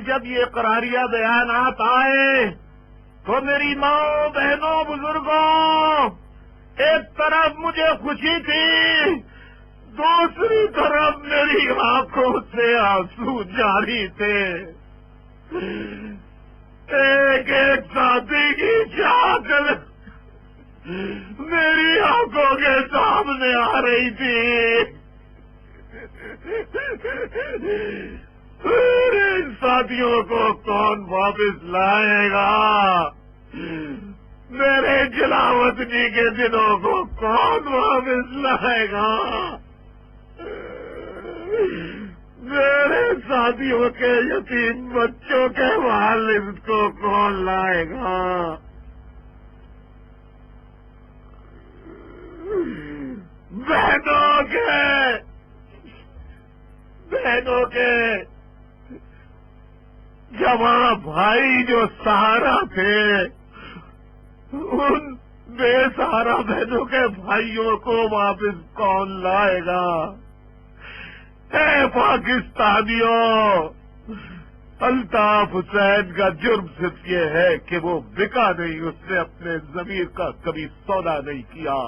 جب یہ قراریہ بیانات آئے تو میری ماں، بہنوں، بزرگوں، ایک طرف مجھے خوشی تھی، دوسری طرف میری آنکھوں سے آنسو جاری تھے۔ ایک ایک ساتھی کی شکل میری آنکھوں کے سامنے آ رہی تھی۔ میرے ساتھیوں کو کون واپس لائے گا؟ میرے جلاوطنی کے دنوں کو کون واپس لائے گا؟ میرے ساتھیوں کے یتیم بچوں کے والد کو کون لائے گا؟ بہنوں کے جوان بھائی جو سہارا تھے، ان بے سہارا بہنوں کے بھائیوں کو واپس کون لائے گا؟ اے پاکستانیوں، الطاف حسین کا جرم صرف یہ ہے کہ وہ بکا نہیں، اس نے اپنے ضمیر کا کبھی سودا نہیں کیا۔